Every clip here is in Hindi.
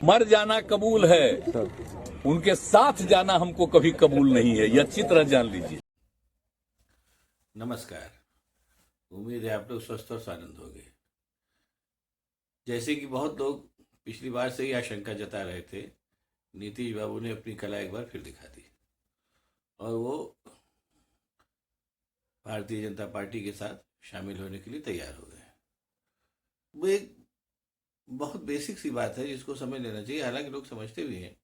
मर जाना कबूल है, उनके साथ जाना हमको कभी कबूल नहीं है, ये अच्छी तरह जान लीजिए। नमस्कार। उम्मीद है आप लोग स्वस्थ और आनंद होंगे। जैसे कि बहुत लोग पिछली बार से ही आशंका जता रहे थे, नीतीश बाबू ने अपनी कला एक बार फिर दिखा दी और वो भारतीय जनता पार्टी के साथ शामिल होने के लिए तैयार हो गए। वो एक बहुत बेसिक सी बात है जिसको समझ लेना चाहिए, हालांकि लोग समझते भी हैं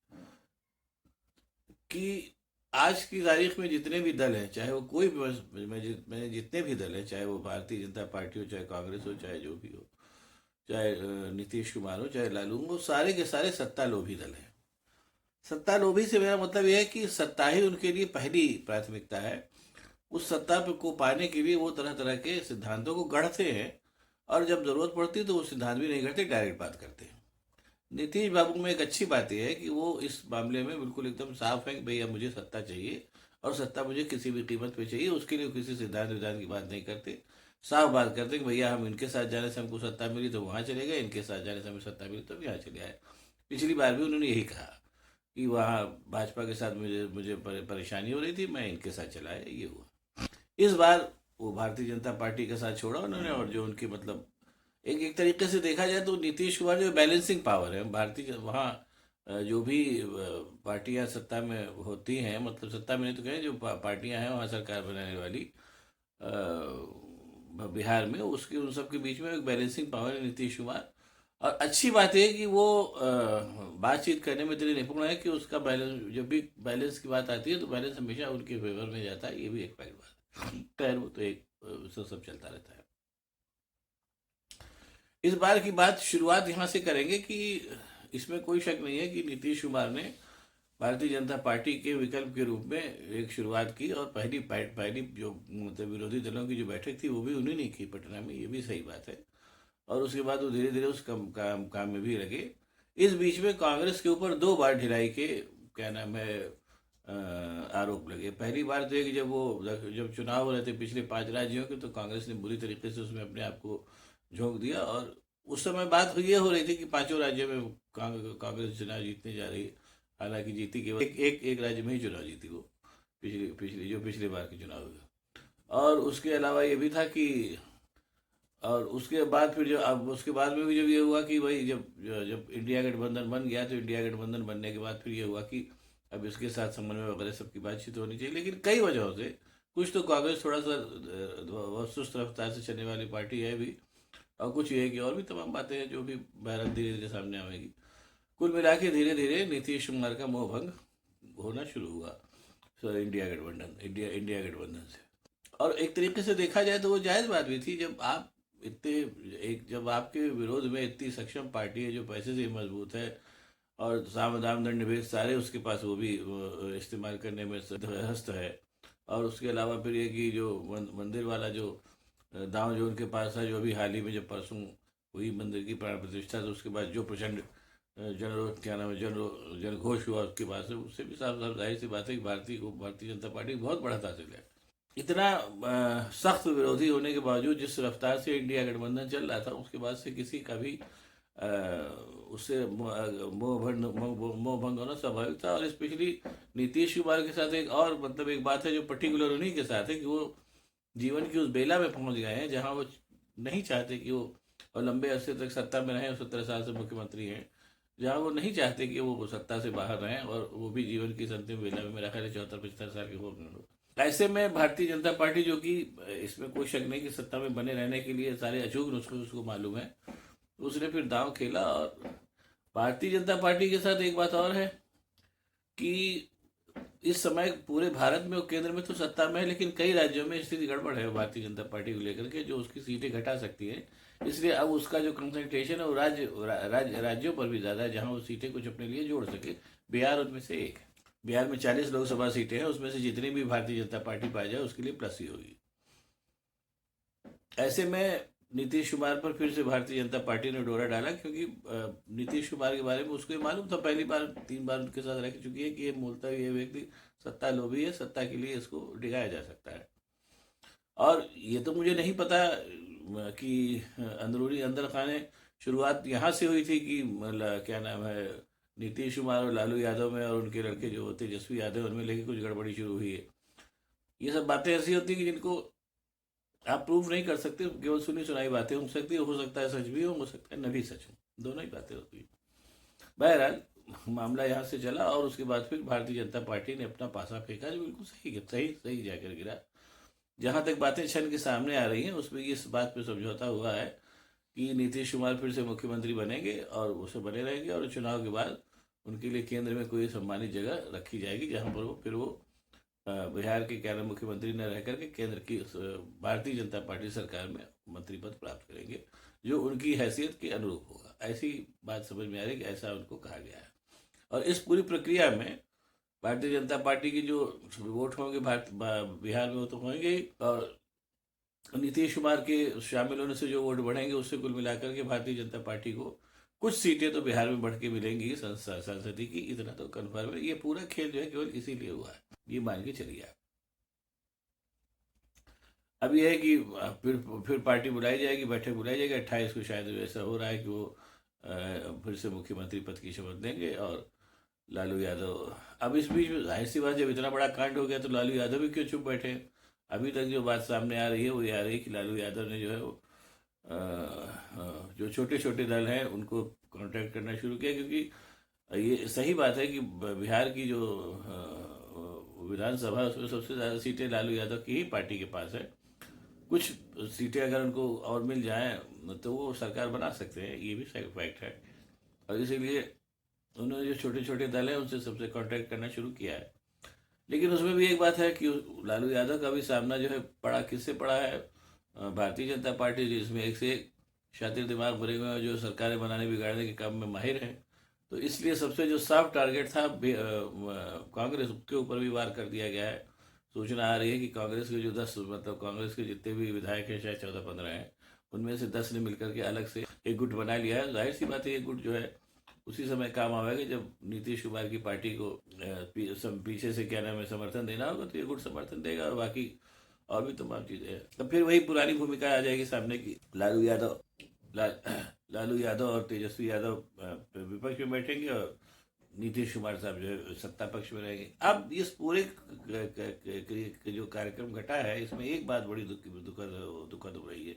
कि आज की तारीख में जितने भी दल हैं, चाहे वो कोई भी, मैंने जितने भी दल हैं, चाहे वो भारतीय जनता पार्टी हो, चाहे कांग्रेस हो, चाहे जो भी हो, चाहे नीतीश कुमार हो, चाहे लालू हो, वो सारे के सारे सत्ता लोभी दल हैं। सत्ता लोभी से मेरा मतलब यह है कि सत्ता ही उनके लिए पहली प्राथमिकता है। उस सत्ता को पाने के लिए वो तरह तरह के सिद्धांतों को गढ़ते हैं और जब जरूरत पड़ती है तो वो सिद्धांत भी नहीं गढ़ते, डायरेक्ट बात करते हैं। नीतीश बाबू में एक अच्छी बात यह है कि वो इस मामले में बिल्कुल एकदम साफ है कि भैया मुझे सत्ता चाहिए और सत्ता मुझे किसी भी कीमत पे चाहिए। उसके लिए किसी सिद्धांत विधान की बात नहीं करते, साफ बात करते हैं कि भैया हम इनके साथ जाने से हमको सत्ता मिली तो वहाँ चले गए, इनके साथ जाने से हमें सत्ता मिली तो यहाँ चले आए। पिछली बार भी उन्होंने यही कहा कि वहाँ भाजपा के साथ मुझे मुझे परेशानी हो रही थी, मैं इनके साथ चला आया, ये हुआ। इस बार वो भारतीय जनता पार्टी के साथ छोड़ा उन्होंने, और जो उनकी मतलब एक तरीके से देखा जाए तो नीतीश कुमार जो बैलेंसिंग पावर है भारतीय वहाँ जो भी पार्टियां सत्ता में होती हैं, मतलब सत्ता में नहीं तो कहें, जो पार्टियां हैं वहाँ सरकार बनाने वाली बिहार में, उसकी उन सब के बीच में एक बैलेंसिंग पावर है नीतीश कुमार। और अच्छी बात है कि वो बातचीत करने में इतने निपुण है कि उसका बैलेंस, जब भी बैलेंस की बात आती है तो बैलेंस हमेशा उनके फेवर में जाता है। ये भी एक फैक्ट बात है। खैर वो तो एक सब चलता रहता है। इस बार की बात शुरुआत यहाँ से करेंगे कि इसमें कोई शक नहीं है कि नीतीश कुमार ने भारतीय जनता पार्टी के विकल्प के रूप में एक शुरुआत की और पहली जो मतलब विरोधी दलों की जो बैठक थी वो भी उन्हीं ने की पटना में, ये भी सही बात है। और उसके बाद वो धीरे धीरे उस काम में भी लगे। इस बीच में कांग्रेस के ऊपर 2 बार ढिलाई के क्या नाम है आरोप लगे। पहली बार तो है कि जब चुनाव हो रहे थे पिछले 5 राज्यों के, तो कांग्रेस ने बुरी तरीके से उसमें अपने आप को झोंक दिया और उस समय बात ये हो रही थी कि 5 राज्यों में कांग्रेस चुनाव जीतने जा रही है। हालांकि जीती केवल एक राज्य में ही चुनाव जीती वो, पिछले बार के चुनाव में। और उसके अलावा ये भी था कि और उसके बाद फिर जो अब उसके बाद में भी जब ये हुआ कि भाई जब जब इंडिया गठबंधन बन गया, तो इंडिया गठबंधन बनने के बाद फिर ये हुआ कि अब इसके साथ समन्वय वगैरह सबकी बातचीत होनी चाहिए। लेकिन कई वजहों से, कुछ तो कांग्रेस थोड़ा सा बहुत सुस्त रफ्तार से चलने वाली पार्टी है भी, और कुछ ये है कि और भी तमाम बातें हैं जो भी बहरहाल धीरे धीरे सामने आएगी। कुल मिला के धीरे धीरे नीतीश कुमार का मोहभंग होना शुरू हुआ इंडिया गठबंधन से। और एक तरीके से देखा जाए तो वो जायज़ बात भी थी। जब आपके विरोध में इतनी सक्षम पार्टी है जो पैसे से मजबूत है और साम दाम दंड भेद सारे उसके पास वो भी इस्तेमाल करने में हस्त है। और उसके अलावा फिर ये कि जो मंदिर वाला जो दांव जो उनके पास है, जो अभी हाल ही में जब परसों हुई मंदिर की प्राण प्रतिष्ठा, तो उसके बाद जो प्रचंड जनघोष हुआ उसके पास है, उससे भी साफ साफ जाहिर सी बात है कि भारतीय जनता पार्टी बहुत बड़ा हासिल है। इतना सख्त विरोधी होने के बावजूद जिस रफ्तार से इंडिया गठबंधन चल रहा था, उसके बाद से किसी का भी उससे मोह भंग होना स्वाभाविक था। और स्पेशली नीतीश कुमार के साथ एक बात है जो पर्टिकुलर उन्हीं के साथ है कि वो जीवन की उस बेला में पहुंच गए हैं जहां वो नहीं चाहते कि वो और लंबे अरसे तक सत्ता में रहें, 17 साल से मुख्यमंत्री हैं, जहां वो नहीं चाहते कि वो सत्ता से बाहर रहें और वो भी जीवन की अंतिम बेला में, मेरा ख्याल है 74-75 साल के हो गए। ऐसे में भारतीय जनता पार्टी, जो कि इसमें कोई शक नहीं कि सत्ता में बने रहने के लिए सारे अचूक नुस्खे उसको मालूम है, उसने फिर दांव खेला। और भारतीय जनता पार्टी के साथ एक बात और है कि इस समय पूरे भारत में और केंद्र में तो सत्ता में है, लेकिन कई राज्यों में स्थिति गड़बड़ है भारतीय जनता पार्टी को लेकर के, जो उसकी सीटें घटा सकती है। इसलिए अब उसका जो कंसंट्रेशन है वो राज्यों पर भी ज़्यादा है, जहां वो सीटें कुछ अपने लिए जोड़ सके। बिहार उनमें से एक है। बिहार में 40 लोकसभा सीटें हैं, उसमें से जितनी भी भारतीय जनता पार्टी पाई जाए उसके लिए प्लस ही होगी। ऐसे में नीतीश कुमार पर फिर से भारतीय जनता पार्टी ने डोरा डाला, क्योंकि नीतीश कुमार के बारे में उसको ये मालूम था, पहली बार 3 बार उनके साथ रह चुकी है कि ये मूलतः ये व्यक्ति सत्ता लोभी है, सत्ता के लिए इसको डिगाया जा सकता है। और ये तो मुझे नहीं पता कि अंदर खाने शुरुआत यहाँ से हुई थी कि क्या नाम है नीतीश कुमार और लालू यादव में और उनके लड़के जो तेजस्वी यादव उनमें लेके कुछ गड़बड़ी शुरू हुई है। ये सब बातें ऐसी होती हैं कि जिनको आप प्रूव नहीं कर सकते, केवल सुनी सुनाई बातें हो सकती है, हो सकता है सच भी हो सकता है न भी सच हो, दोनों ही बातें होती है। बहरहाल मामला यहाँ से चला और उसके बाद फिर भारतीय जनता पार्टी ने अपना पासा फेंका, जो बिल्कुल सही सही सही जाकर गिरा। जहाँ तक बातें छन के सामने आ रही हैं उसमें इस बात पे समझौता हुआ है कि नीतीश कुमार फिर से मुख्यमंत्री बनेंगे और उसे बने रहेंगे, और चुनाव के बाद उनके लिए केंद्र में कोई सम्मानित जगह रखी जाएगी, जहाँ पर वो फिर वो बिहार के कैबिनेट मुख्यमंत्री न रह करके केंद्र की भारतीय जनता पार्टी सरकार में मंत्री पद प्राप्त करेंगे, जो उनकी हैसियत के अनुरूप होगा। ऐसी बात समझ में आ रही है कि ऐसा उनको कहा गया है। और इस पूरी प्रक्रिया में भारतीय जनता पार्टी की जो वोट होंगे बिहार में वो तो होंगे ही, और नीतीश कुमार के शामिल होने से जो वोट बढ़ेंगे उससे कुल मिलाकर के भारतीय जनता पार्टी को कुछ सीटें तो बिहार में बढ़ के मिलेंगी संसदीय की, इतना तो कन्फर्म है। ये पूरा खेल जो है केवल इसीलिए हुआ है, ये मान के चलिए आप। अब यह है कि फिर पार्टी बुलाई जाएगी, बैठक बुलाई जाएगी 28 को, शायद ऐसा हो रहा है कि वो फिर से मुख्यमंत्री पद की शपथ देंगे और लालू यादव। अब इस बीच में जाहिर सी बात, जब इतना बड़ा कांड हो गया तो लालू यादव भी क्यों चुप बैठे। अभी तक जो बात सामने आ रही है वो ये आ रही है कि लालू यादव ने जो है वो जो छोटे छोटे दल हैं उनको कांटेक्ट करना शुरू किया, क्योंकि ये सही बात है कि बिहार की जो विधानसभा है उसमें सबसे ज़्यादा सीटें लालू यादव की ही पार्टी के पास है। कुछ सीटें अगर उनको और मिल जाएं तो वो सरकार बना सकते हैं, ये भी फैक्ट है। और इसीलिए उन्होंने जो छोटे छोटे दल हैं उनसे सबसे कांटेक्ट करना शुरू किया है। लेकिन उसमें भी एक बात है कि लालू यादव का भी सामना जो है पड़ा किससे पड़ा है, भारतीय जनता पार्टी, जिसमें एक से एक शातिर दिमाग भरे हुए हैं जो सरकारें बनाने बिगाड़ने के काम में माहिर हैं। तो इसलिए सबसे जो साफ टारगेट था कांग्रेस, के ऊपर भी वार कर दिया गया है। सूचना आ रही है कि कांग्रेस के जो 10 मतलब कांग्रेस के जितने भी विधायक हैं, शायद 14-15 हैं, उनमें से 10 ने मिलकर के अलग से एक गुट बना लिया है। जाहिर सी बात है ये गुट जो है उसी समय काम आवेगा जब नीतीश कुमार की पार्टी को पीछे से क्या नाम है समर्थन देना होगा, तो ये गुट समर्थन देगा, और बाकी और भी तमाम चीजें हैं। तब फिर वही पुरानी भूमिका आ जाएगी सामने की, लालू यादव और तेजस्वी यादव विपक्ष में बैठेंगे और नीतीश कुमार साहब जो है सत्ता पक्ष में रहेंगे। अब इस पूरे जो कार्यक्रम घटा है इसमें एक बात बड़ी दुखद हो रही है।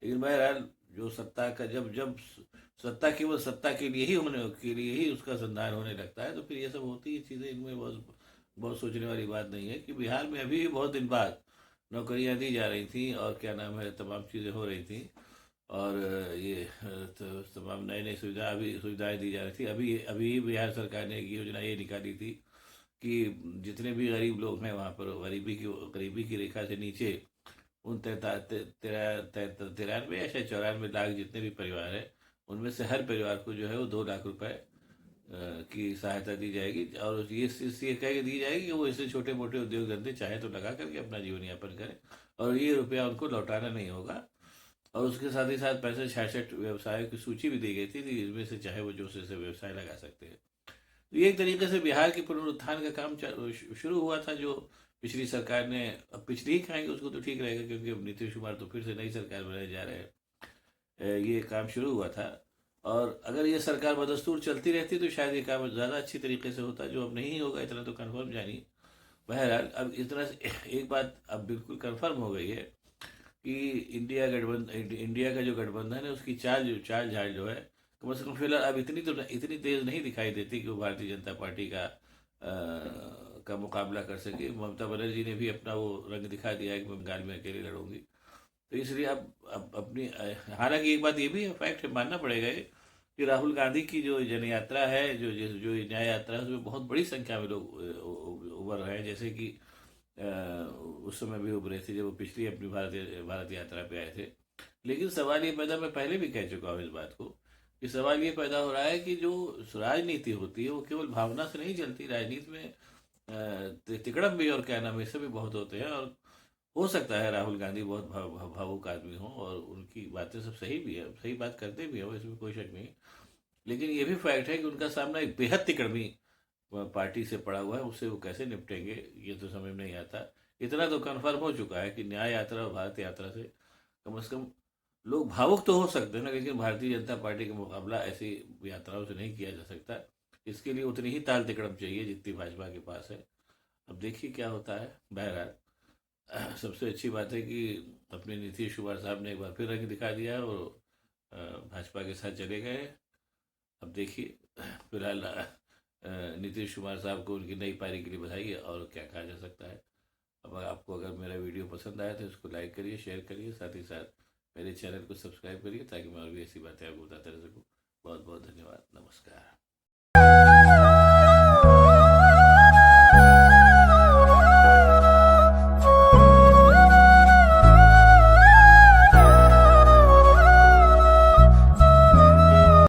लेकिन बहरहाल जो सत्ता का जब जब सत्ता केवल सत्ता के लिए ही होने के लिए ही उसका संधान होने लगता है, तो फिर ये सब होती है चीज़ें। इनमें बहुत बहुत सोचने वाली बात नहीं है कि बिहार में अभी भी बहुत दिन बाद नौकरियां दी जा रही थी और क्या नाम है तमाम चीज़ें हो रही थी, और ये तो तमाम नई नई सुविधाएं दी जा रही थी। अभी अभी बिहार सरकार ने एक योजना ये निकाली थी कि जितने भी गरीब लोग हैं वहाँ पर गरीबी की रेखा से नीचे उन 93 या शायद 94 लाख जितने भी परिवार हैं उनमें से हर परिवार को जो है वो 2 लाख रुपए की सहायता दी जाएगी, और ये कह के दी जाएगी कि वो इससे छोटे मोटे उद्योग धंधे चाहे तो लगा करके अपना जीवन यापन करें, और ये रुपया उनको लौटाना नहीं होगा। और उसके साथ ही साथ 65 व्यवसायों की सूची भी दी गई थी, इसमें से चाहे वो जो से व्यवसाय लगा सकते हैं। तो ये एक तरीके से बिहार के पुनरुत्थान का काम शुरू हुआ था, जो पिछली सरकार ने, अब पिछली ही खाएंगे उसको तो ठीक रहेगा क्योंकि अब नीतीश कुमार तो फिर से नई सरकार बनाने जा रहे हैं। ये काम शुरू हुआ था, और अगर ये सरकार बदस्तूर चलती रहती तो शायद ये काम ज़्यादा अच्छी तरीके से होता, जो अब नहीं होगा इतना तो कन्फर्म जानिए। बहरहाल अब इतना एक बात अब बिल्कुल कन्फर्म हो गई है कि इंडिया का जो गठबंधन है उसकी चाल झाल जो है कम से कम फिलहाल अब इतनी तेज नहीं दिखाई देती कि वो भारतीय जनता पार्टी का मुकाबला कर सके। ममता बनर्जी ने भी अपना वो रंग दिखा दिया है कि मैं बंगाल में अकेले लड़ूंगी। तो इसलिए अब अपनी, हालांकि एक बात ये भी है, फैक्ट है, मानना पड़ेगा ये कि राहुल गांधी की जो जन यात्रा है, जो न्याय यात्रा है, उसमें बहुत बड़ी संख्या में लोग उभर रहे हैं, जैसे कि उस समय भी उभरे थे जब वो पिछली अपनी भारत यात्रा पे आए थे। लेकिन सवाल ये पैदा, मैं पहले भी कह चुका हूँ इस बात को, कि सवाल ये पैदा हो रहा है कि जो राजनीति होती है वो केवल भावना से नहीं चलती। राजनीति में तिकड़म भी और क्या नाम है, सब भी बहुत होते हैं, और हो सकता है राहुल गांधी बहुत भावुक आदमी हो और उनकी बातें सब सही भी है, सही बात करते भी हो, इसमें कोई शक नहीं। लेकिन ये भी फैक्ट है कि उनका सामना एक बेहद तिकड़मी पार्टी से पड़ा हुआ है, उससे वो कैसे निपटेंगे ये तो समझ में नहीं आता। इतना तो कन्फर्म हो चुका है कि न्याय यात्रा और भारत यात्रा से कम लोग भावुक तो हो सकते हैं ना, लेकिन भारतीय जनता पार्टी का मुकाबला ऐसी यात्राओं से नहीं किया जा सकता। इसके लिए उतनी ही ताल तिकड़म चाहिए जितनी भाजपा के पास है। अब देखिए क्या होता है। बहरहाल सबसे अच्छी बात है कि अपने नीतीश कुमार साहब ने एक बार फिर रंग दिखा दिया है और भाजपा के साथ चले गए। अब देखिए फिलहाल नीतीश कुमार साहब को उनकी नई पारी के लिए बधाई, और क्या कहा जा सकता है। अब आपको अगर मेरा वीडियो पसंद आया तो इसको लाइक करिए, शेयर करिए, साथ ही साथ मेरे चैनल को सब्सक्राइब करिए ताकि मैं और भी ऐसी बातें आपको बताते रह सकूँ। बहुत बहुत धन्यवाद। नमस्कार।